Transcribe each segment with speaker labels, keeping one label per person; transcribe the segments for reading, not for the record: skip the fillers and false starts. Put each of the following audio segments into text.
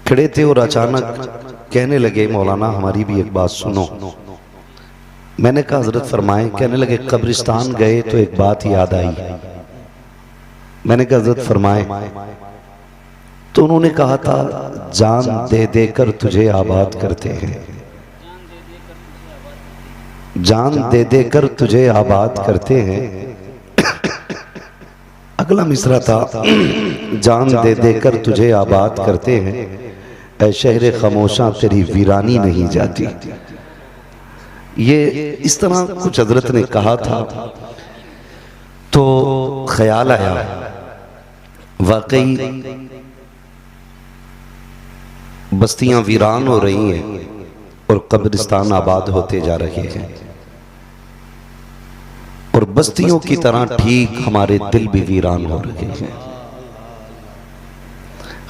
Speaker 1: खड़े थे और अचानक कहने लगे, मौलाना हमारी भी एक बात सुनो। मैंने कहा हजरत फरमाएं। कहने लगे, कब्रिस्तान गए तो एक बात याद आई। मैंने कहा हजरत फरमाएं। तो उन्होंने कहा था, जान दे देकर तुझे आबाद करते हैं, जान दे देकर तुझे आबाद करते हैं। अगला मिसरा था, जान दे देकर तुझे आबाद करते हैं, ऐ शहर खामोशा तेरी वीरानी नहीं जाती। ये इस तरह कुछ हजरत ने कहा था। तो ख्याल आया, वाकई बस्तियां वीरान हो रही हैं और कब्रिस्तान आबाद होते जा रहे हैं, और बस्तियों की तरह ठीक हमारे दिल भी वीरान हो रहे हैं।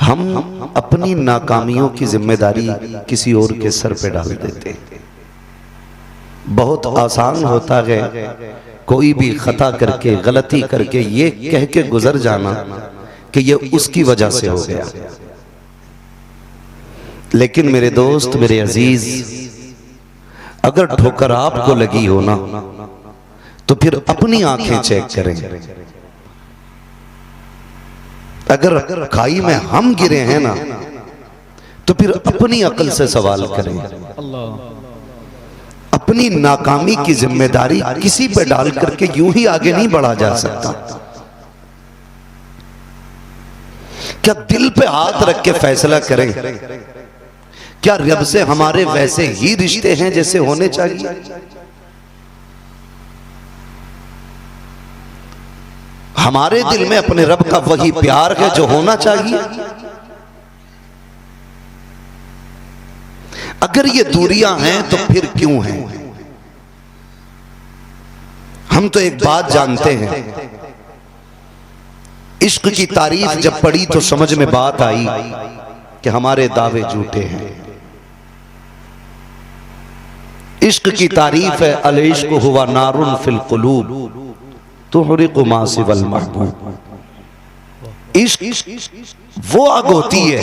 Speaker 1: हम अपनी नाकामियों की जिम्मेदारी किसी और के सर पे डाल देते हैं। बहुत आसान होता है कोई भी खता करके, गलती करके ये कह के गुजर जाना कि ये उसकी वजह से हो गया। लेकिन मेरे दोस्त, मेरे अजीज, अगर ठोकर आपको लगी हो ना, तो फिर अपनी आंखें चेक करें। अगर खाई में हम गिरे हैं ना, तो फिर अपनी अकल से सवाल करें। अपनी नाकामी की जिम्मेदारी किसी पे डाल करके यूं ही आगे नहीं बढ़ा जा सकता। क्या दिल पे हाथ रख के फैसला करें? क्या रब से हमारे वैसे ही रिश्ते हैं जैसे होने चाहिए? हमारे दिल में अपने रब का वही प्यार है जो होना चाहिए? अगर ये दूरियां हैं तो फिर क्यों हैं? हम तो एक बात जानते हैं, इश्क की तारीफ जब पढ़ी तो समझ में बात आई कि हमारे दावे झूठे हैं। इश्क की तारीफ है, अल इश्क हुवा नारुन फिल कुलूब तुहरिकु मा सिवल महबूब। इश्क वो आग होती है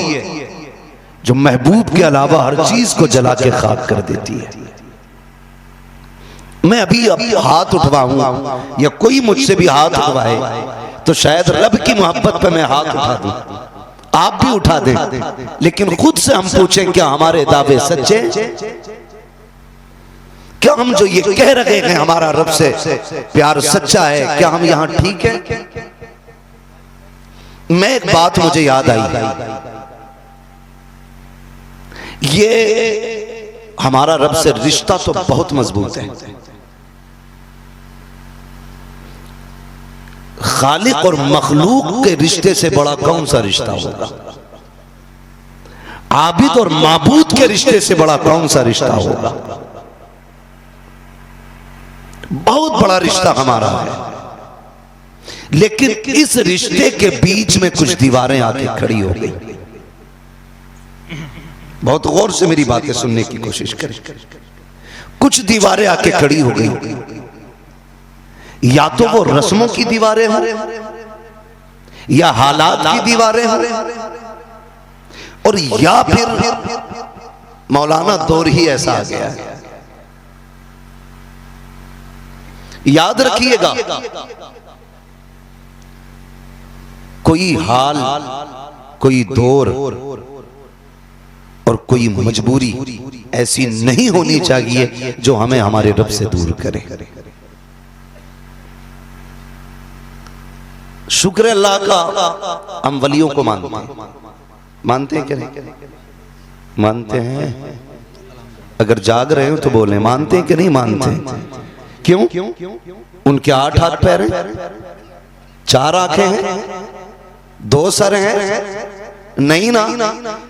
Speaker 1: जो महबूब के अलावा हर चीज को जला के खाक कर देती है। मैं अभी हाथ उठवाऊं या कोई मुझसे भी हाथ उठवाए तो शायद रब की मोहब्बत पे मैं हाथ उठा दूं, आप भी उठा दें। लेकिन खुद से हम पूछें, क्या हमारे दावे सच्चे? क्या हम जो ये कह रहे हैं हमारा रब से प्यार सच्चा है, क्या हम यहां ठीक है? मैं एक बात मुझे याद आई, ये हमारा रब से रिश्ता तो बहुत मजबूत है। खालिक और मखलूक के रिश्ते से बड़ा कौन सा रिश्ता होगा? आबिद और माबूद के रिश्ते से बड़ा कौन सा रिश्ता होगा? बहुत बड़ा रिश्ता हमारा है, लेकिन इस रिश्ते के बीच में कुछ दीवारें आके खड़ी हो गई। बहुत गौर से मेरी बातें सुनने की कोशिश करें। कुछ दीवारें आके खड़ी हो गई, या तो वो रस्मों की दीवारें हों या हालात की दीवारें हों, और या फिर मौलाना दौर ही ऐसा आ गया है। याद रखिएगा, कोई हाल, कोई दौर और कोई मजबूरी ऐसी नहीं होनी चाहिए जो हमें हमारे रब से दूर करे। शुक्र अल्लाह का, हम वलियों को मानते हैं। मानते हैं कि नहीं? मानते हैं। अगर जाग रहे हो तो बोले, मानते हैं कि नहीं मानते? क्यों? उनके 8 हाथ पैर हैं, 4 आंखें हैं, 2 सर हैं? नहीं ना,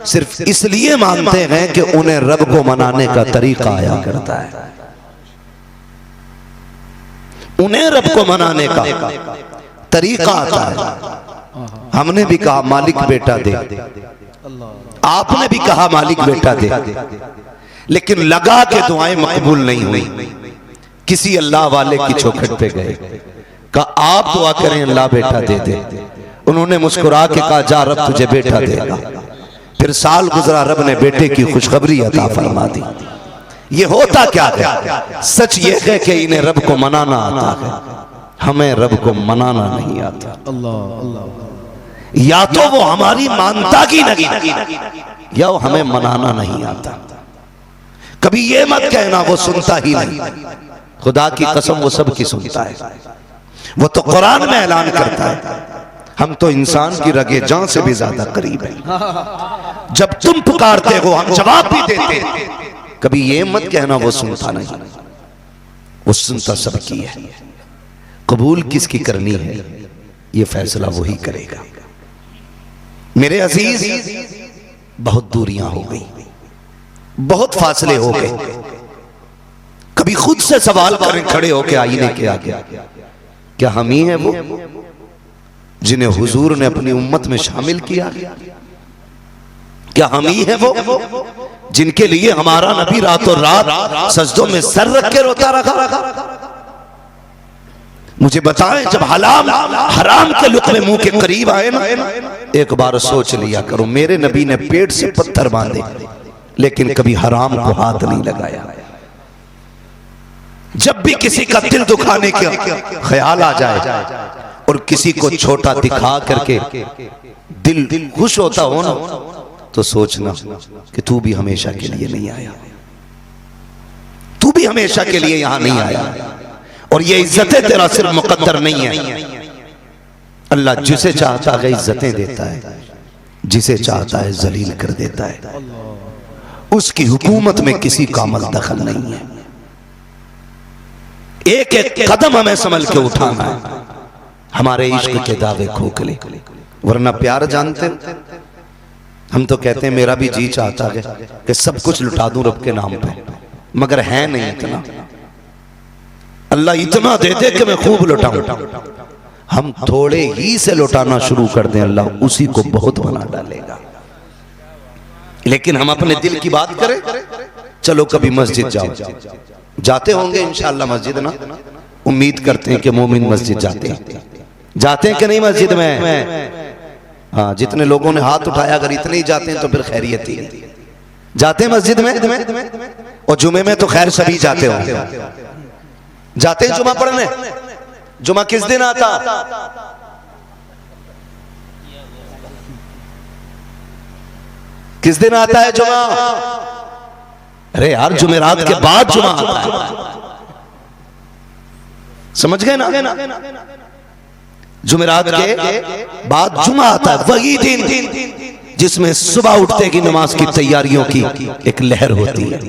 Speaker 1: सिर्फ इसलिए मानते हैं कि उन्हें रब को मनाने का तरीका आया करता है। उन्हें रब को मनाने का तरीका आता है। हमने भी कहा मालिक बेटा दे, आपने भी कहा मालिक बेटा दे, लेकिन लगा के दुआएं मकबूल नहीं हुई। किसी अल्लाह वाले की चौखट पे गए, कहा आप दुआ करें अल्लाह बेटा दे दे। उन्होंने मुस्कुरा के कहा, जा रब तुझे बेटा देगा। फिर साल गुजरा, रब ने बेटे की खुशखबरी अता फरमा दी। ये होता क्या है? सच ये है कि इन्हें रब को मनाना आता है, हमें रब को मनाना नहीं आता। अल्लाह, या तो वो हमारी मानता की नहीं, या वो हमें मनाना नहीं आता। कभी ये मत कहना वो सुनता ही नहीं, खुदा की कसम वो सब की सुनता है। वो तो कुरान में ऐलान करता है, हम तो इंसान की रगे जान से भी ज्यादा करीब हैं। जब तुम पुकारते हो हम जवाब भी देते हैं। कभी ये मत कहना वो सुनता नहीं, वो सुनता सबकी है। कबूल किसकी करनी है ये फैसला वही करेगा। मेरे अजीज, बहुत दूरियां हो गई, बहुत फासले हो गए। कभी खुद से सवाल करें खड़े होके आईने के आगे, क्या हम ही हैं वो जिन्हें हुजूर ने अपनी उम्मत में शामिल किया? क्या हम ही हैं वो जिनके लिए हमारा नबी रातों रात सजदों में सर रख के रोता रखा? मुझे बताएं, जब हराम के लुत्फ़े मुंह के करीब आए ना, एक बार सोच लिया करो, मेरे नबी ने पेट से पत्थर बांधे लेकिन कभी हराम को हाथ नहीं लगाया। जब भी किसी का दिल दुखाने का ख्याल आ जाए और किसी को छोटा दिखा करके दिल खुश होता हो ना, तो सोचना कि तू भी हमेशा के लिए नहीं आया, तू भी हमेशा के लिए यहां नहीं आया। और ये इज्जतें तेरा सिर्फ मुकद्दर नहीं है। अल्लाह जिसे चाहता है इज्जतें देता है, जिसे चाहता है जलील कर देता है। उसकी हुकूमत में किसी का अमल दखल नहीं है। एक एक कदम हमें संभल के उठाना है, हमारे इश्क के दावे खोखले। वरना प्यार जानते, हम तो कहते हैं मेरा भी जी चाहता है कि सब कुछ लुटा दूं रब के नाम पे, मगर है नहीं इतना। अल्लाह इतना दे दे कि मैं खूब लुटाऊं। हम थोड़े ही से लुटाना शुरू कर दें, अल्लाह उसी को बहुत बना डालेगा। लेकिन हम अपने दिल की बात करें। चलो कभी मस्जिद जाओ, जाते होंगे इंशाअल्लाह मस्जिद ना, उम्मीद करते हैं कि मोमिन मस्जिद जाते हैं कि नहीं मस्जिद में? हाँ, जितने लोगों ने हाथ उठाया अगर इतने ही जाते हैं तो फिर खैरियत ही जाते हैं मस्जिद में। और जुमे में तो खैर सभी जाते होंगे, जाते हैं जुमा पढ़ने। जुमा किस दिन आता? किस दिन आता है जुमा? अरे यार, जुमेरात के बाद जुमा आता है, समझ गए ना? जुमेरात के बाद जुमा आता है, वही दिन जिसमें सुबह उठते की नमाज की तैयारियों की एक लहर होती है।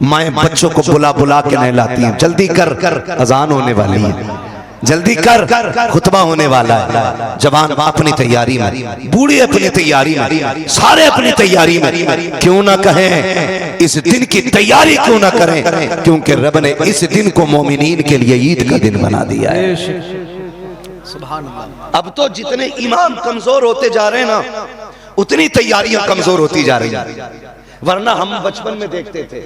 Speaker 1: माएं बच्चों को बुला बुला के नहलाती हैं, जल्दी कर अजान होने वाली है, जल्दी कर खुतबा होने वाला है। जवान अपनी तैयारी में, बूढ़ी अपनी तैयारी में, सारे अपनी तैयारी में। क्यों ना कहें इस दिन की तैयारी क्यों ना करें, क्योंकि रब ने इस दिन को मोमिनीन के लिए ईद का दिन बना दिया है। सुभान अल्लाह। अब तो जितने ईमान कमजोर होते जा रहे हैं ना, उतनी तैयारियां कमजोर होती जा रही हैं। वरना हम बचपन में देखते थे,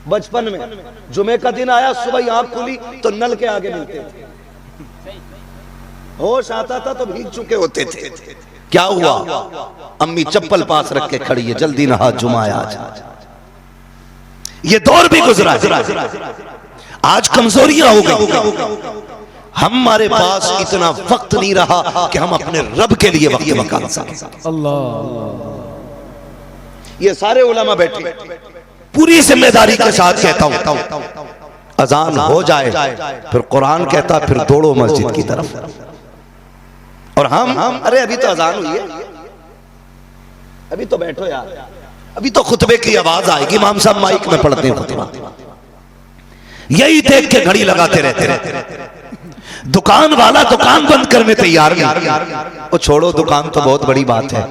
Speaker 1: बचपन में जुमे का दिन आया, सुबह आंख खुली तो नल के आगे मिलते थे, होश आता था तो भीग चुके होते थे। क्या हुआ? अम्मी चप्पल पास रख के खड़ी है, जल्दी नहा, जुमा है आज। ये दौर भी गुजरा है। आज कमजोरियां हो गई, हमारे पास इतना वक्त नहीं रहा कि हम अपने रब के लिए वक्त निकाल सकें। अल्लाह, ये सारे उलमा बैठे, पूरी जिम्मेदारी के साथ कहता हूं, अजान हो जाए फिर कुरान कहता फिर दौड़ो मस्जिद की तरफ। और हम अरे अभी तो अजान हुई है, अभी तो बैठो यार, अभी तो खुतबे की आवाज आएगी, इमाम साहब माइक में पढ़ते हैं खुतबा। यही देख के घड़ी लगाते रहते। दुकान वाला दुकान बंद करने तैयार नहीं, वो छोड़ो दुकान तो बहुत बड़ी बात है,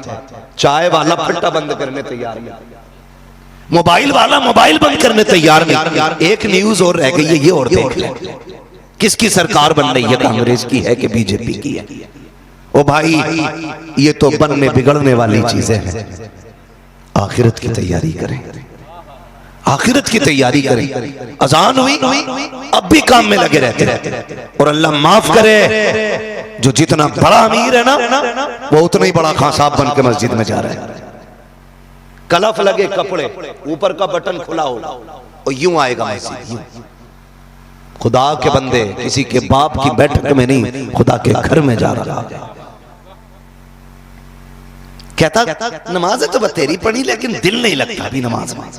Speaker 1: चाय वाला फट्टा बंद करने तैयार नहीं, मोबाइल वाला मोबाइल बंद करने तैयार नहीं। एक न्यूज और रह गई है, ये और देख ले, किसकी सरकार बन रही है, कांग्रेस की है कि बीजेपी की है? ओ भाई, ये तो बनने बिगड़ने वाली चीजें हैं। आखिरत की तैयारी करें, आखिरत की तैयारी करें। अजान हुई, अब भी काम में लगे रहते। और अल्लाह माफ करे, जो जितना बड़ा अमीर है ना, वो उतना ही बड़ा खां साहब बन के मस्जिद में जा रहा है। कलफ लगे कपड़े, ऊपर का बटन खुला हो और यूं आएगा मस्जिद, यूं। खुदा के बंदे किसी के बाप की बैठक में नहीं, खुदा के घर में जा रहा है। कहता नमाज तो बतेरी पढ़ी लेकिन दिल नहीं लगता अभी नमाज में।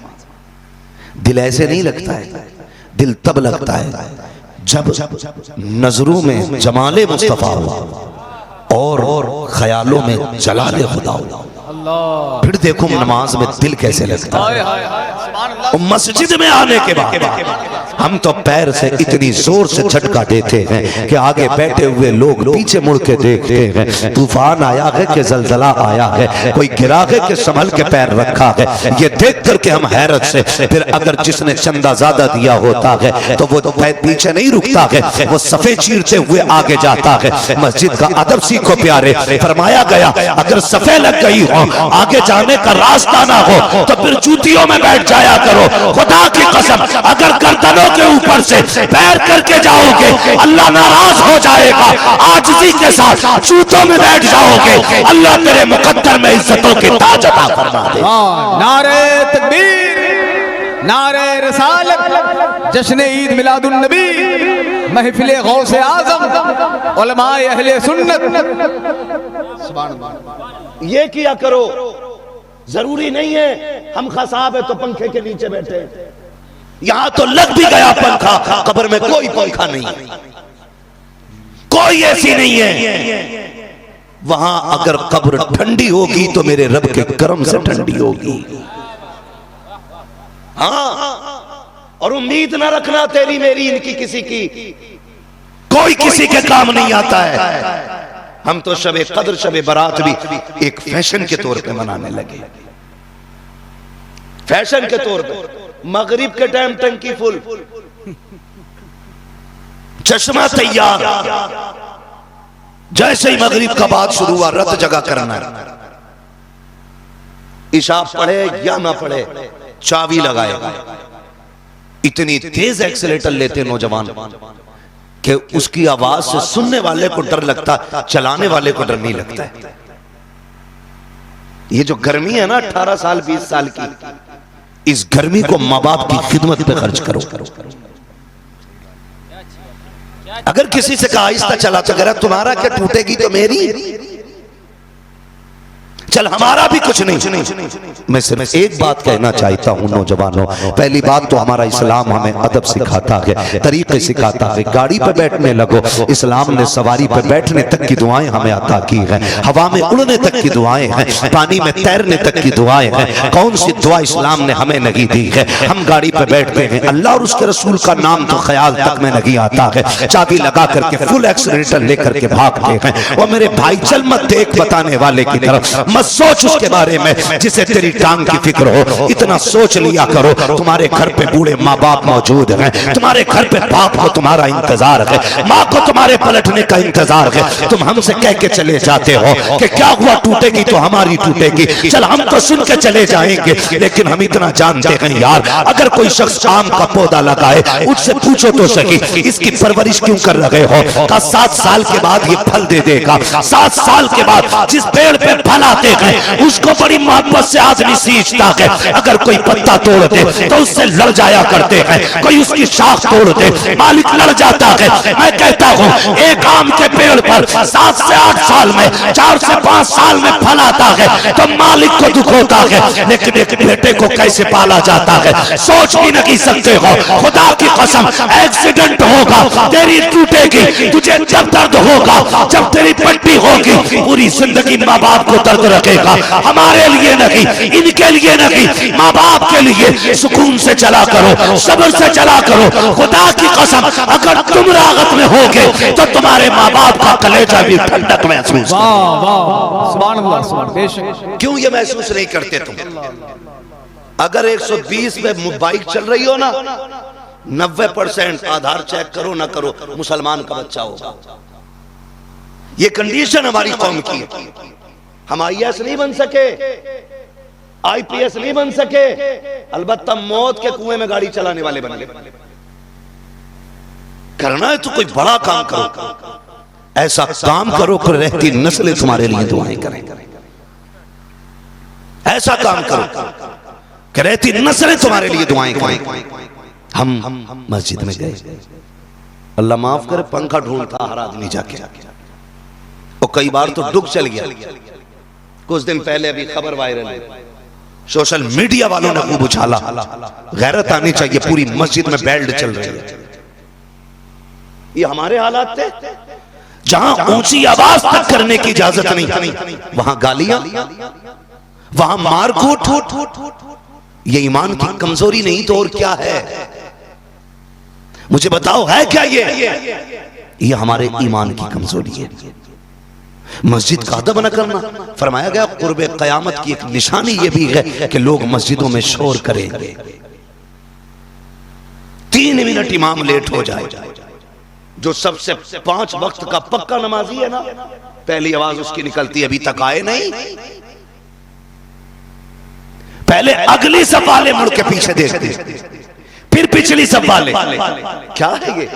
Speaker 1: दिल ऐसे नहीं लगता है, दिल तब लगता है जब नजरों में जमाले मुस्तफा हो और ख्यालों में जलाले खुदा हो। फिर देखो नमाज में दिल कैसे लगता है। मस्जिद में आने के बाद हम तो पैर से इतनी जोर से झटका देते हैं कि आगे बैठे हुए लोग पीछे मुड़ के देखते हैं। तूफान आया है कि जलजला आया है, कोई गिरा है कि संभल के पैर रखा है, ये देख करके हम हैरत से, फिर अगर जिसने चंदा ज्यादा दिया होता है तो वो पीछे नहीं रुकता है, वो सफे चीरते हुए आगे जाता है। मस्जिद का अदब सीखो प्यारे, फरमाया गया अगर सफे लग गई हो, आगे जाने का रास्ता ना हो तो फिर जूतियों में बैठ जाया करो। खुदा की कसम अगर गर्दनों के ऊपर से पैर करके जाओगे अल्लाह नाराज हो जाएगा। आजिज़ी के साथ जूतों में बैठ जाओगे, अल्लाह तेरे मुकद्दर में इज्जतों के ताज अता फरमा दे।
Speaker 2: नारे तकबीर, नारे रिसालत, जश्न ईद मिलादुन नबी, महफिले गौसे आज़म, उलमाए अहले सुन्नत।
Speaker 1: ये किया करो। जरूरी नहीं है हम खसाब है तो पंखे के नीचे बैठे, यहां तो लग भी गया पंखा, कब्र में कोई पंखा नहीं, कोई ऐसी नहीं है। वहां अगर कब्र ठंडी होगी तो मेरे रब के करम से ठंडी होगी। हाँ, और उम्मीद ना रखना तेरी मेरी इनकी किसी की, कोई किसी के काम नहीं आता है। हम तो शबे कद्र शबे बारात भी एक फैशन के तौर पे मनाने लगे, फैशन के तौर पे। मगरिब के टाइम टंकी फुल, चश्मा तैयार, जैसे ही मगरिब का बात शुरू हुआ रत जगह करना, इशा पढ़े या ना पढ़े चाबी लगाएगा। इतनी तेज एक्सीलेटर लेते नौजवान कि उसकी आवाज से सुनने वाले को डर लगता, चलाने वाले को डर नहीं लगता है। ये जो गर्मी है ना 18 साल 20 साल की, इस गर्मी को माँ बाप की खिदमत पे खर्च करो। अगर किसी से कहा आहिस्ता चला तो कह तुम्हारा क्या टूटेगी तो मेरी, चल हमारा भी कुछ नहीं। मैं सिर्फ एक बात कहना चाहता हूं नौजवानों, पहली बात तो हमारा इस्लाम हमें अदब सिखाता है, तरीके सिखाता है। गाड़ी पे बैठने लगो, इस्लाम ने सवारी पे बैठने तक की दुआएं हमें अता की हैं, हवा में उड़ने तक की दुआएं हैं, पानी में तैरने तक की दुआएं हैं। कौन सी दुआ इस्लाम ने हमें नहीं दी है? हम गाड़ी पे बैठते हैं, अल्लाह और उसके रसूल का नाम तो ख्याल तक में नहीं आता है, चाबी लगा करके फुल एक्सीलेटर लेकर के भागते हैं। और मेरे भाई चल मत देख बताने वाले की तरफ, मत सोच उसके बारे में जिसे तेरी टांग की फिक्र हो। इतना सोच लिया करो तुम्हारे घर पे बूढ़े माँ बाप मौजूद हैं, तुम्हारे घर पे बाप को तुम्हारा इंतजार है, माँ को तुम्हारे पलटने का इंतजार है। तुम हमसे कह के चले जाते हो कि क्या हुआ, टूटेगी तो हमारी टूटेगी, चल हम तो सुन के चले जाएंगे। लेकिन हम इतना जानते हैं यार, अगर कोई शख्स आम का पौधा लगाए उससे पूछो तो सही इसकी परवरिश क्यों कर रहे हो, का 7 साल के बाद ये फल दे देगा। 7 साल के बाद जिस पेड़ पे फल आते हैं उसको बड़ी मोहब्बत से आदमी सींचता है। अगर कोई पत्ता तोड़ दे तो उससे लड़ जाया करते हैं, कोई उसकी शाख तोड़ दे मालिक लड़ जाता है। मैं कहता हूँ एक आम के पेड़ पर 7 से 8 साल में, 4 से 5 साल में फल आता है तो मालिक को दुख होता है, लेकिन एक बेटे को कैसे पाला जाता है सोच भी नहीं सकते हो। खुदा की कसम एक्सीडेंट होगा, तेरी टूटेगी, तुझे जब दर्द होगा, जब तेरी पट्टी होगी, पूरी जिंदगी माँ बाप को दर्द रखेगा। हमारे लिए नहीं, इनके लिए नहीं, माँ बाप के लिए सुकून से चला करो, सब्र से चला करो। खुदा की कसम अगर तुम राहत में होगे तो तुम्हारे माँ बाप का कलेजा भी ठंडक महसूस करेगा। क्यों ये महसूस नहीं करते तुम? अगर 120 पे बाइक चल रही हो ना, 90% आधार चेक करो ना करो मुसलमान का बच्चा होगा। ये कंडीशन हमारी कौम की है। हम IAS नहीं बन सके, IPS नहीं बन सके, अलबत्ता मौत के कुएं में गाड़ी चलाने वाले बन गए। करना है तो कोई बड़ा काम करो, ऐसा काम करो कि रहती नस्लें तुम्हारे लिए दुआएं करें। ऐसा काम करो कि रहती नस्लें तुम्हारे लिए दुआएं करें। हम मस्जिद में गए, अल्लाह माफ करे, पंखा ढूंढता हर आदमी जाके, और कई बार तो डूब चल गया। कुछ दिन पहले अभी खबर वायरल है, सोशल मीडिया वालों ने खूब उछाला, गैरत आनी चाहिए, पूरी मस्जिद में बेल्ट चल रही है। ये हमारे हालात थे जहां ऊंची आवाज तक करने की इजाजत नहीं, वहां गालियां, वहां मारकूट। ये ईमान की कमजोरी नहीं तो और क्या है? मुझे बताओ है क्या ये हमारे ईमान की कमजोरी है। मस्जिद का अदब न करना, फरमाया गया कुर्बे कयामत की एक निशानी ये भी है कि लोग मस्जिदों में शोर करेंगे। 3 मिनट इमाम लेट हो जाए, जो सबसे 5 वक्त का पक्का नमाजी है ना, पहली आवाज उसकी निकलती है, अभी तक आए नहीं, पहले अगली सफ वाले मुड़ के पीछे देखते, फिर पिछली सफ वाले। क्या है ये?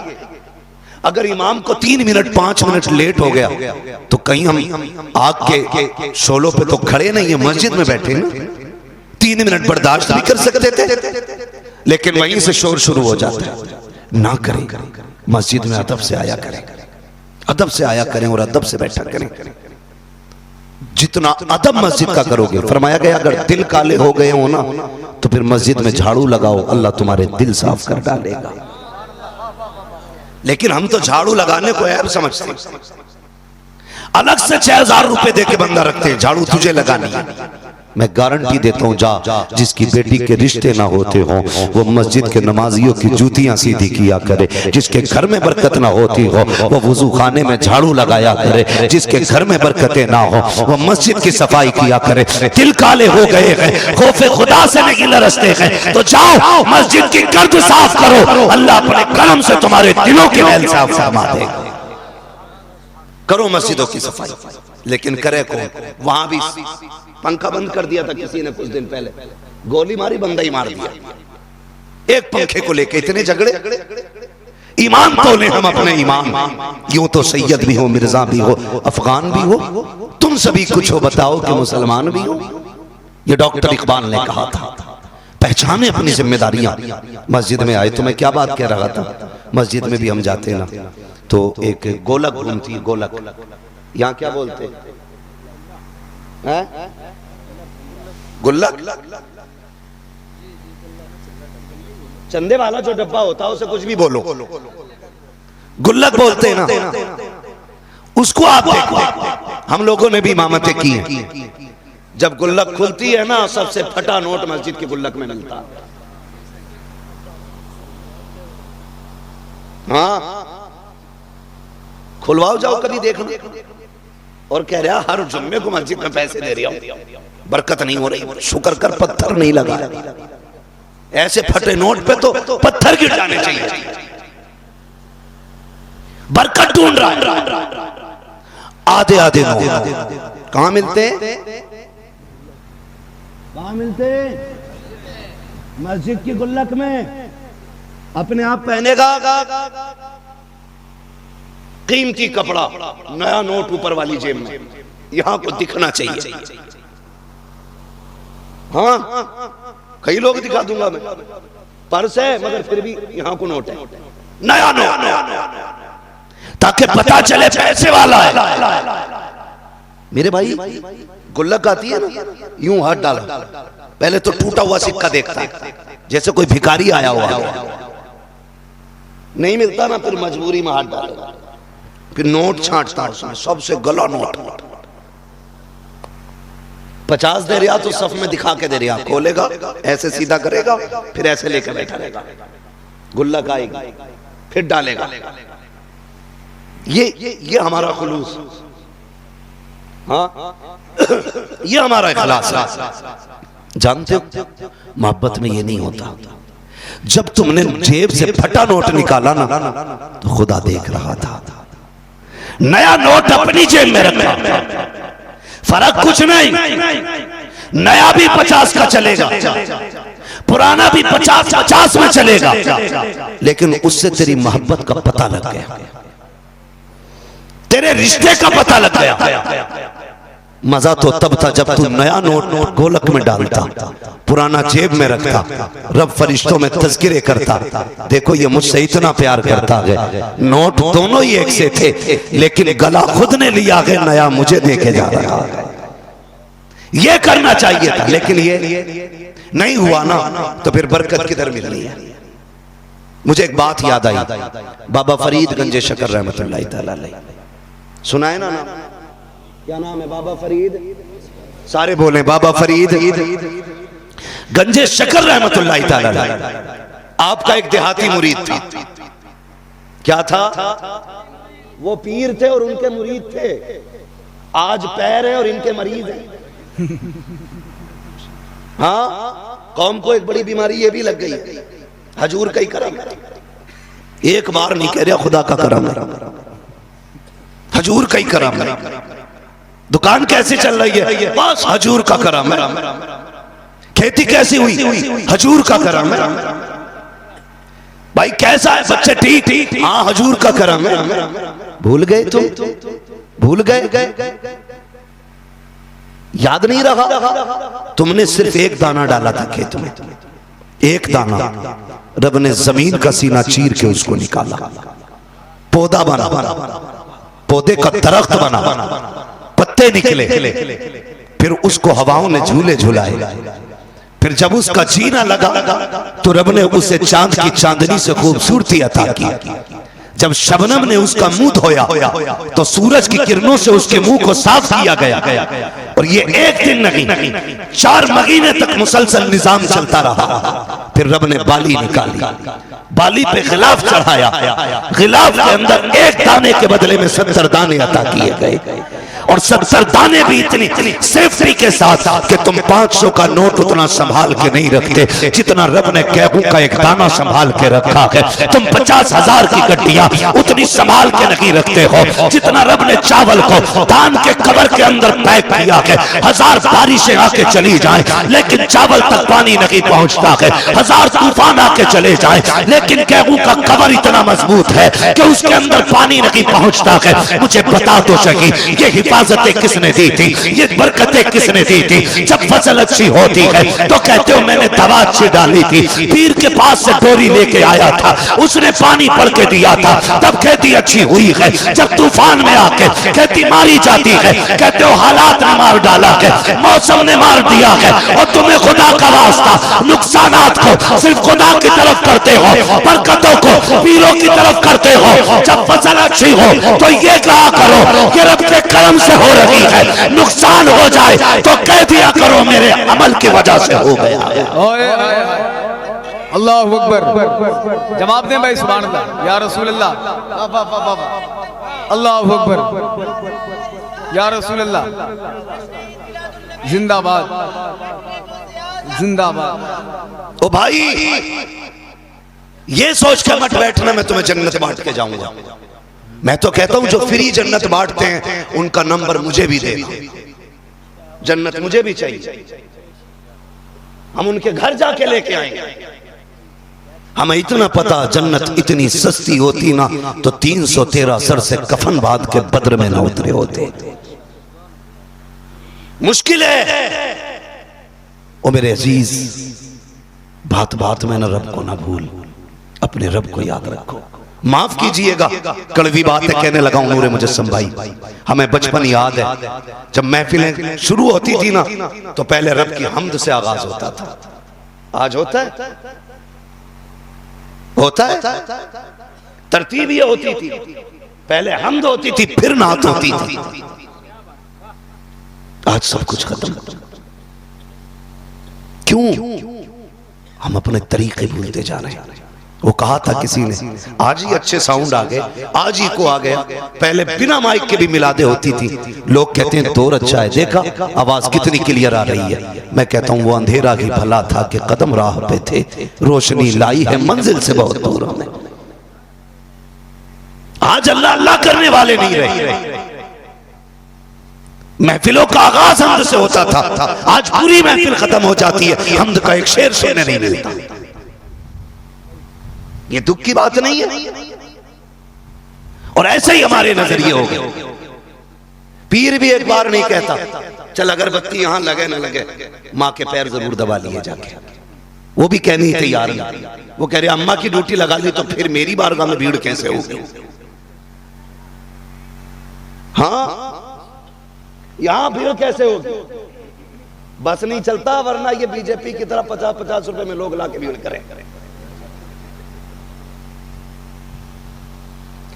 Speaker 1: अगर इमाम को 3 मिनट 5 मिनट लेट हो गया तो कहीं हम आग के शोलों पे तो खड़े नहीं है, मस्जिद में बैठे ना, 3 मिनट बर्दाश्त भी कर सकते थे, लेकिन वहीं से शोर शुरू हो जाता है। ना करें, मस्जिद में अदब से आया करें, अदब से आया करें और अदब से बैठा करें। जितना अदब मस्जिद का करोगे, फरमाया गया अगर दिल काले हो गए हो ना तो फिर मस्जिद में झाड़ू लगाओ, अल्लाह तुम्हारे दिल साफ कर डालेगा। लेकिन हम तो झाड़ू लगाने को ऐप समझते हैं, अलग से 6000 रुपए दे के बंदा रखते हैं, झाड़ू तुझे लगानी है। मैं गारंटी देता हूं, जा जिसकी बेटी के रिश्ते ना होते हो वो मस्जिद के नमाजियों की जूतियां सीधी किया करे, जिसके घर में बरकत ना होती हो वो वुजू खाने में झाड़ू लगाया करे, जिसके घर में बरकतें ना हो वो मस्जिद की सफाई किया करे। दिल काले हो गए हैं, खौफे खुदा से नहीं लरसते हैं, तो जाओ मस्जिद की गर्द साफ करो, अल्लाह अपने करम से तुम्हारे दिलों की मैल साफ फरमा देगा। करो मस्जिदों की सफाई, लेकिन करे कौन? वहां भी पंखा बंद कर दिया था किसी ने कुछ दिन पहले, गोली मारी, बंदा ही मार दिया एक पंखे को लेके। इतने झगड़े, ईमान तो ले हम अपने ईमान। यूं तो सैयद भी हो, मिर्जा भी हो, अफगान भी हो, तुम सभी कुछ हो, बताओ कि मुसलमान भी हो। ये डॉक्टर इकबाल ने कहा था, पहचाने अपनी जिम्मेदारियां। मस्जिद में आए तो मैं क्या बात कह रहा था, मस्जिद में भी हम जाते ना तो एक गोलक घूमती, गोलक यहाँ क्या बोलते हैं? गुल्लक, चंदे वाला जो डब्बा होता है उसे कुछ भी बोलो, गुल्लक बोलते हैं ना, उसको आप देखो। हम लोगों ने भी इमामतें की हैं, जब गुल्लक खुलती है ना सबसे फटा नोट मस्जिद के गुल्लक में मिलता। हाँ खुलवाओ, जाओ कभी देखना। और कह रहा हर जुम्मे को मस्जिद में पैसे दे रहा हूं, बरकत नहीं हो रही, शुक्र कर पत्थर नहीं लगा। ऐसे फटे नोट पे तो पत्थर गिर जाने चाहिए। बरकत ढूंढ रहा है, आधे आधे नोट कहां मिलते? कहां मिलते? मस्जिद की गुल्लक में। अपने आप पहनेगा कीमती कपड़ा, नया नोट ऊपर वाली जेब में, यहां को दिखना चाहिए। हाँ कई लोग दिखा दूंगा मैं, पर्स है मगर फिर भी यहां को नोट है, नया नोट, ताकि पता चले पैसे वाला है। मेरे भाई गुल्लक आती है ना, यूं हाथ डाला, पहले तो टूटा हुआ सिक्का देखता है जैसे कोई भिखारी आया हुआ, नहीं मिलता ना फिर मजबूरी में हाथ डालेगा, फिर नोट छांटता उसमें, सबसे गला नोट। 50 दे रहा तो सफ में दिखा के दे रहा, खोलेगा ऐसे सीधा करेगा, फिर ऐसे लेकर बैठा रहेगा, गुल्लक आएगा फिर डालेगा। ये हमारा खुलूस, हाँ ये हमारा इखलास है। जानते हो मोहब्बत में ये नहीं होता। जब तुमने जेब से फटा नोट निकाला ना तो खुदा देख रहा था। नया नोट अपनी जेब में रखा, फर्क कुछ नहीं, नया भी 50 का चलेगा, पुराना भी 50-50 में चलेगा, लेकिन उससे तेरी मोहब्बत का पता लग गया, तेरे रिश्ते का पता लग गया। मजा तो तब था जब तू नया नोट गोलक में डालता, पुराना जेब में रखता, रब फरिश्तों में तज़किरे करता, देखो ये मुझसे इतना प्यार करता है। नोट दोनों ही एक से थे, लेकिन गला खुद ने लिया है, नया मुझे देके जा रहा है। ये करना चाहिए था, लेकिन ये नहीं हुआ ना, तो फिर बरकत किधर मिलनी है। मुझे एक बात याद आई, बाबा फरीद गंजे शकर रहमतुल्लाह तआला अलैह, सुना है ना? क्या नाम है? बाबा फरीद, सारे बोले बाबा फरीद गंजे शकर रहमतुल्लाह तआला अलैह। आपका एक देहाती मुरीद था, क्या था? वो पीर थे और उनके मुरीद थे। आज पैर है और इनके मरीज हैं। हाँ, कौम को एक बड़ी बीमारी ये भी लग गई, हजूर का ही करम। एक बार नहीं कह रहा, खुदा का करम है, हजूर का ही करम है। दुकान कैसे चल रही है? बस हजूर का करम है। खेती कैसी हुई? हजूर का करम है। भाई कैसा है? बच्चे ठीक? हाँ, हजूर का करम है। भूल गए तुम? भूल गए? याद नहीं रहा? तुमने सिर्फ एक दाना डाला था खेत में, एक दाना। रब ने जमीन का सीना चीर के उसको निकाला, पौधा बना, पौधे का दरख्त बना, पत्ते निकले, फिर उसको हवाओं ने झूले झुलाए। फिर जब उसका जीना लगा तो रब ने उसे चांद की चांदनी से खूबसूरती अता की। जब शबनम ने उसका मुंह धोया तो सूरज की किरणों से उसके मुंह को साफ किया गया। और ये एक दिन नहीं, 4 महीने तक मुसलसल निजाम चलता रहा। फिर रब ने बाली निकाली, बाली पे गिलाफ चढ़ाया, गिलाफ के अंदर एक दाने के बदले में 70 दाने अता किए गए। और 70 दाने भी इतनी सेफ्टी के साथ कि तुम 500 का नोट उतना संभाल के नहीं रखते जितना रब ने गेहूं का एक दाना संभाल के रखा है। तुम 50,000 की गड्डियां उतनी संभाल के नहीं रखते हो जितना रब ने चावल को धान के कबर के अंदर पैक किया है। 1000 बारिशें आके चली जाएं लेकिन चावल तक पानी नहीं पहुंचता है। 1000 तूफान आके चले जाएं लेकिन गेहूं का कबर इतना मजबूत है कि उसके अंदर पानी नहीं पहुंचता है। मुझे बता तो सकी ये हिफाजतें किसने दी थी? ये बरकतें किसने दी थी? जब फसल अच्छी होती है तो कहते हो मैंने दवा अच्छी डाली थी, पीर के पास से डोरी लेके आया था, उसने पानी पड़ के दिया था, तब खेती अच्छी हुई है। जब तूफान में आके खेती मारी जाती है कहते हो हालात ने मार डाला है, मौसम ने मार दिया है। और तुम्हें खुदा का वास्ता नुकसानात को सिर्फ खुदा की तरफ करते हो, बरकतों को पीरों की तरफ करते हो। जब फसल अच्छी हो तो ये कहा करो कि रब के करम से हो रही है, नुकसान हो जाए तो कह दिया करो मेरे अमल की वजह से हो गया।
Speaker 2: अल्लाहु अकबर। जवाब दें भाई, सुभान अल्लाह, या रसूल अल्लाह, अल्लाहु अकबर, या रसूल अल्लाह, जिंदाबाद जिंदाबाद।
Speaker 1: ओ भाई ये सोच कर मत बैठना मैं तुम्हें जन्नत बांट के जाऊंगा। मैं तो कहता हूं जो फ्री जन्नत बांटते हैं उनका नंबर मुझे भी दे, जन्नत मुझे भी चाहिए। हम उनके घर जाके लेके आएंगे। हमें इतना पता जन्नत इतनी सस्ती होती ना तो 313 सर से कफन बांध के बद्र में ना उतरे होते। मुश्किल है। ओ मेरे अजीज, बात बात में ना रब को ना भूल, अपने रब को याद रखो। माफ कीजिएगा कड़वी बात है कहने लगा हूं नूरे मुजस्सम भाई। हमें बचपन याद है जब महफिलें शुरू होती थी ना तो पहले रब की हम्द से आगाज होता था। आज होता है? होता है? तरतीब ये होती थी, पहले हम्द होती थी फिर नात होती थी। आज सब कुछ खत्म। क्यों? हम अपने तरीके भूलते जा रहे हैं। वो कहा था किसी ने, आज ही अच्छे साउंड आ गए, आज ही को आ गया। पहले बिना माइक के भी मिलादे होती थी। लोग कहते हैं तोर अच्छा है, देखा आवाज कितनी क्लियर आ रही है। मैं कहता हूं वो अंधेरा ही भला था कि कदम राह पे थे, रोशनी लाई है मंजिल से बहुत दूर हमें। आज अल्लाह अल्लाह करने वाले नहीं रहे। महफिलों का आगाज हम्द से होता था, आज पूरी महफिल खत्म हो जाती है, हम्द का एक शेर सुनने नहीं मिलता। ये दुख की बात नहीं है। और ऐसे ही हमारे नजरिए हो गए। पीर भी एक बार नहीं कहता चल अगरबत्ती यहां लगे ना लगे, माँ के पैर जरूर दबा लिए जाके। वो भी कहने ही तैयार नहीं। वो कह रहे अम्मा की ड्यूटी लगा दी तो फिर मेरी बारगाह में भीड़ कैसे होगी। हाँ, यहां भीड़ कैसे होगी, बस नहीं चलता, वरना ये बीजेपी की तरह 50-50 रुपए में लोग लाके भीड़ करें।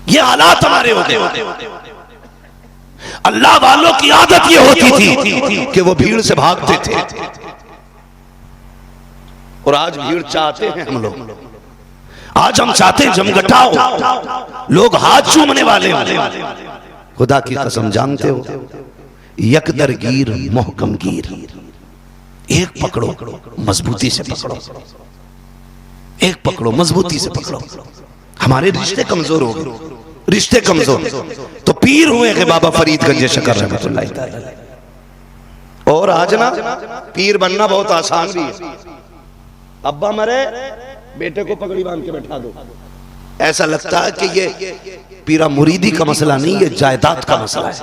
Speaker 1: ये हालात हमारे होते। अल्लाह वालों की आदत ये होती थी कि वो भीड़ से भागते थे, और आज भीड़ चाहते हैं हम लोग। आज हम चाहते हैं जमघटा हो, लोग हाथ चूमने वाले हो। खुदा की कसम जानते हो, यकदरगीर मोहकम गिर, एक पकड़ो मजबूती से पकड़ो, एक पकड़ो मजबूती से पकड़ो। हमारे रिश्ते कमजोर हो गए, रिश्ते कमजोर तो पीर हुए हैं बाबा फरीद गंज शकर रहमतुल्लाह अलैह। और आज ना पीर बनना बहुत आसान भी है। अब्बा मरे, बेटे को पगड़ी बांध के बैठा दो। ऐसा लगता है कि ये पीरा मुरीदी का मसला नहीं, ये जायदाद का मसला है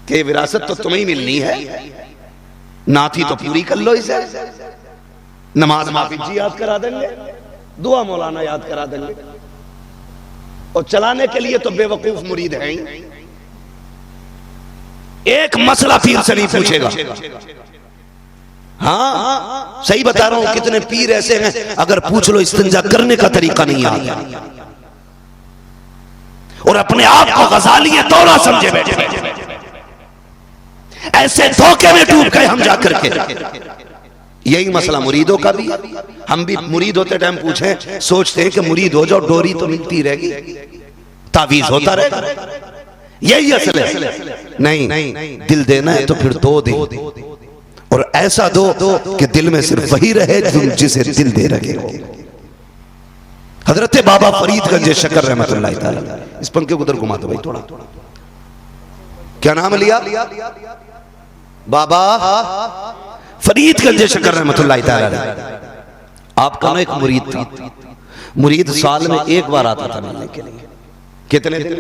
Speaker 1: कि विरासत तो तुम्हें ही मिलनी है, नाती तो पूरी कर लो इसे। नमाज हाफिज जी याद करा देंगे, दुआ मौलाना याद करा देंगे, और चलाने के लिए तो बेवकूफ मुरीद हैं। एक मसला पीर से नहीं पूछेगा। हाँ सही बता रहा हूं, कितने पीर ऐसे हैं अगर पूछ लो इस्तिंजा करने का तरीका नहीं आता, और अपने आप को गजाली दौरा समझे बैठे। ऐसे धोखे में डूब गए हम जाकर के। यही मसला मुरीदों का भी। हम भी मुरीद होते टाइम पूछें, सोचते हैं कि मुरीद हो जाओ, डोरी तो मिलती रहेगी, तावीज होता रहेगा। यही असल है। नहीं, दिल देना है तो फिर दो दे, और ऐसा दो कि दिल में सिर्फ वही रहे जिसे दिल दे रखे हो। हजरत बाबा फरीद गंज शकर रहमतुल्लाह ताला। इस पंखे को उधर घुमा दो भाई थोड़ा। क्या नाम लिया? बाबा फरीद गंज शकर रहमतुल्लाह ताला। आपका ना एक मुरीद था, मुरीद साल में एक बार आता था मिलने के लिए। कितने दिन?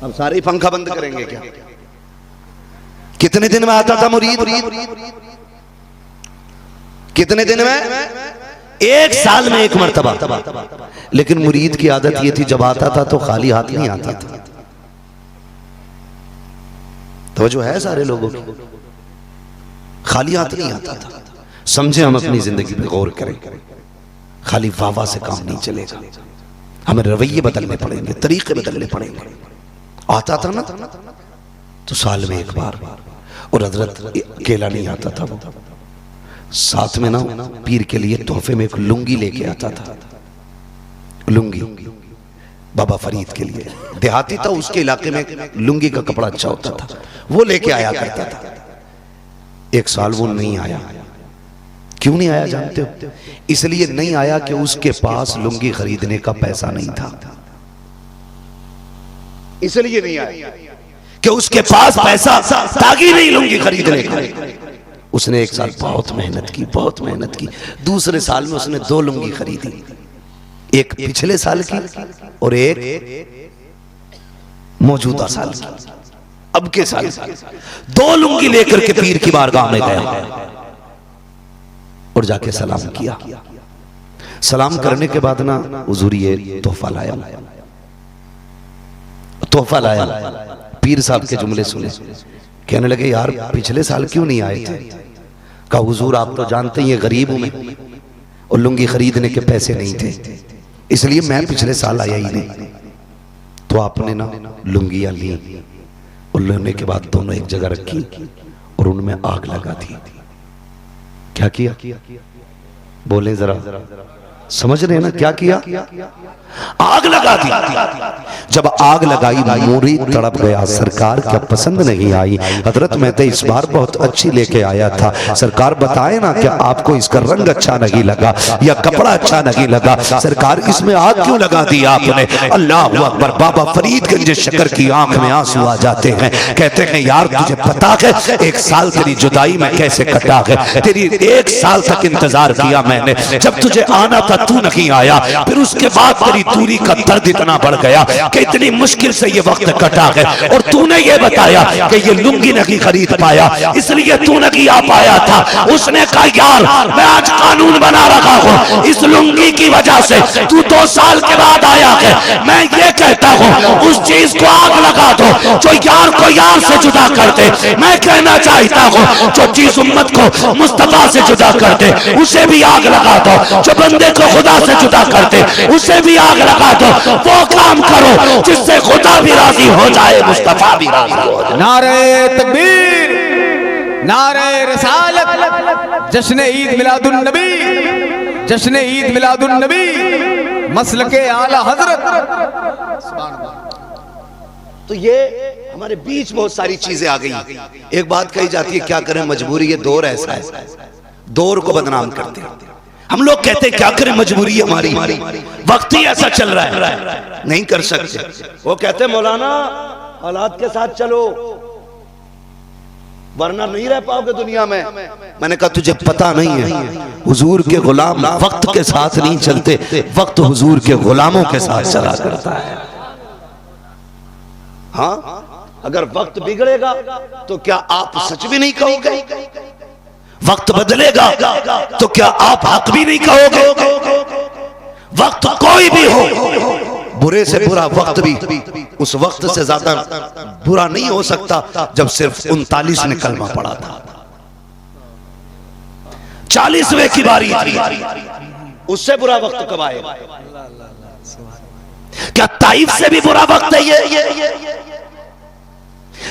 Speaker 1: अब सारे ही पंखा बंद करेंगे क्या? कितने दिन में आता था मुरीद? कितने दिन में? एक साल में एक मर्तबा। लेकिन मुरीद की आदत यह थी जब आता था तो खाली हाथ नहीं आता था। तो जो है सारे लोगों की, खाली हाथ नहीं आता था। समझे, हम अपनी जिंदगी पे गौर करें। खाली वाह से काम नहीं चलेगा, हमें रवैये बदलने पड़ेंगे, तरीके बदलने पड़ेंगे। आता था ना तो साल में एक बार, और हजरत अकेला नहीं आता था, वो साथ में ना पीर के लिए तोहफे में एक लुंगी लेके आता था। लुंगी बाबा फरीद के लिए, देहाती था, उसके इलाके में लुंगी का कपड़ा अच्छा होता था, वो लेके आया करता था। एक साल वो नहीं आया। क्यों नहीं आया जानते हो? इसलिए नहीं आया कि उसके पास लुंगी खरीदने का पैसा नहीं था। इसलिए नहीं आया कि उसके पास पैसा ताकि नहीं लुंगी खरीदने का। उसने एक साल बहुत मेहनत की, बहुत मेहनत की। दूसरे साल में उसने 2 लुंगी खरीदी, एक पिछले साल की और एक मौजूदा साल की। अब के साल 2 लुंगी लेकर के पीर की बारगाह में गया और जाके सलाम किया। सलाम करने के बाद ना हुजूर ये तोहफा लाया, तोहफा लाया। पीर साहब के जुमले सुने, कहने लगे यार पिछले साल क्यों नहीं आए थे? कहा हुजूर आप तो जानते ही गरीब हूं मैं, और लुंगी खरीदने के पैसे नहीं थे, इसलिए मैं पिछले साल आया ही नहीं। तो आपने ना लुंगियां ली और लेने के बाद दोनों एक जगह रखी और उनमें आग लगा दी। क्या किया? बोले जरा, समझ रहे हैं ना क्या किया? आग लगा दी। जब आग लगाई मुरीद तड़प गया, सरकार क्या पसंद नहीं आई। हजरत मैं तो इस बार बहुत अच्छी लेके आया था, सरकार बताए ना क्या आपको इसका रंग अच्छा नहीं लगा या कपड़ा अच्छा नहीं लगा, सरकार इसमें आग क्यों लगा दी आपने? अल्लाह अकबर। बाबा फरीद गंज शकर की आंख में आंसू आ जाते हैं, कहते हैं यार तुझे पता है 1 साल तेरी जुदाई में कैसे कटा है, तेरी 1 साल तक इंतजार किया मैंने, जब तुझे आना था तू नहीं आया, फिर उसके बाद तेरी दूरी का दर्द इतना बढ़ गया कि इतनी मुश्किल से ये वक्त कटा है, और तूने ये बताया कि ये लुंगी नहीं खरीद पाया इसलिए तू नहीं आ पाया था। उसने कहा यार मैं आज कानून बना रखा हूँ, इस लुंगी की वजह से तू 2 साल के बाद आया है, मैं ये कहता हूँ उस चीज को आग लगा दो जो यार को यार से जुदा कर दे। मैं कहना चाहता हूँ जो चीज उम्मत को मुस्तफा से जुदा कर दे उसे भी आग लगा दो, जो बंदे को खुदा से जुदा कर दे उसे भी आग लगा दो। वो काम करो जिससे खुदा भी राजी हो जाए, मुस्तफा भी राजी हो जाए।
Speaker 2: नारे तकबीर, नारे रिसालत, जश्न ईद मिलादुन नबी, जश्न ईद मौलूदुन नबी, मसलके आला हजरत।
Speaker 1: तो ये हमारे बीच बहुत सारी चीजें आ गई। एक बात कही जाती है क्या करें मजबूरी, ये दौर ऐसा है, दौर को बदनाम करते हैं। हम लोग कहते हैं क्या करें मजबूरी हमारी, वक्त ही ऐसा चल रहा है, नहीं कर सकते। वो कहते हैं मौलाना हालात के साथ चलो वरना नहीं रह पाओगे दुनिया में। मैंने कहा तुझे पता नहीं है, हुजूर के गुलाम वक्त के साथ नहीं चलते, वक्त हुजूर के गुलामों के साथ चला करता है। हाँ, अगर वक्त बिगड़ेगा तो क्या आप सच भी नहीं कहोगे? वक्त बदलेगा तो क्या आप हक भी नहीं कहोगे? वक्त कोई भी हो, बुरे से बुरा वक्त भी उस वक्त से ज्यादा बुरा नहीं हो सकता जब सिर्फ 39 ने कलमा पढ़ा था। 40वें की बारी थी, उससे बुरा वक्त कब आएगा? क्या ताइफ से भी बुरा वक्त है ये?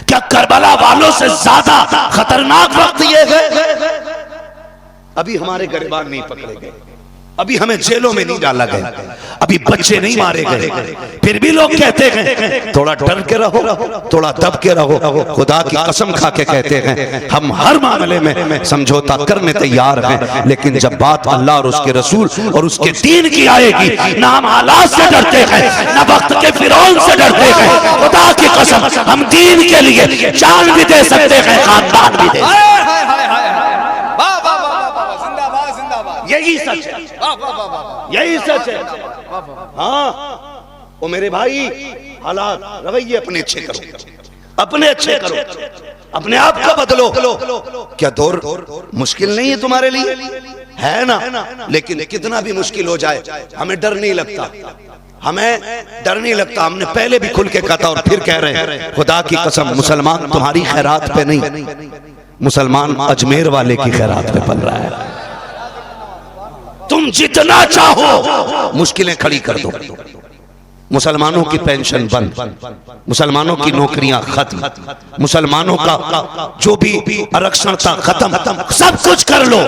Speaker 1: क्या करबला वालों से ज्यादा खतरनाक वक्त ये है? अभी हमारे गरिबान नहीं पकड़े गए, अभी हमें जेलों में नहीं डाला गया, अभी बच्चे नहीं मारे गए, फिर भी लोग कहते हैं थोड़ा डर के रहो, थोड़ा दब के रहो। खुदा की कसम खा के कहते हैं हम हर मामले में समझौता करने तैयार हैं, लेकिन जब बात अल्लाह और उसके रसूल और उसके दीन की आएगी, ना हम हालात से डरते हैं ना वक्त के फिरौन से डरते हैं। खुदा की कसम हम दीन के लिए जान भी दे सकते हैं, खानदान भी दे सकते हैं। यही सच है, यही सच है। हाँ, ओ मेरे भाई, हालात रवैये अपने अच्छे करो, अपने अच्छे करो, अपने आप को बदलो। क्या दौर मुश्किल नहीं है तुम्हारे लिए? है ना? लेकिन कितना भी मुश्किल हो जाए हमें डर नहीं लगता, हमें डर नहीं लगता। हमने पहले भी खुल के कहा था और फिर कह रहे हैं, खुदा की कसम मुसलमान तुम्हारी खैरात पे नहीं, मुसलमान अजमेर वाले की खैरात पे पल रहा है। तुम जितना चाहो मुश्किलें खड़ी कर दो, मुसलमानों की पेंशन बंद, मुसलमानों की नौकरियां खत्म, मुसलमानों का जो भी आरक्षण था खत्म, सब कुछ कर लो,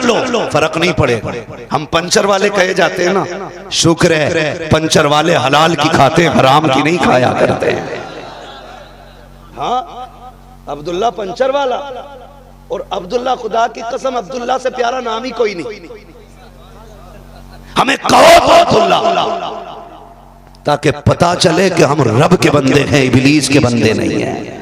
Speaker 1: फर्क नहीं पड़ेगा। हम पंचर वाले कहे जाते हैं ना, शुक्र है पंचर वाले हलाल की खाते हैं, हराम की नहीं खाया करते हैं। हाँ, अब्दुल्ला पंचर वाला, और अब्दुल्ला खुदा की कसम अब्दुल्ला से प्यारा नाम ही कोई नहीं। हमें कहो तो अब्दुल्ला, ताकि पता चले कि हम रब के बंदे हैं, इब्लीस के बंदे नहीं हैं।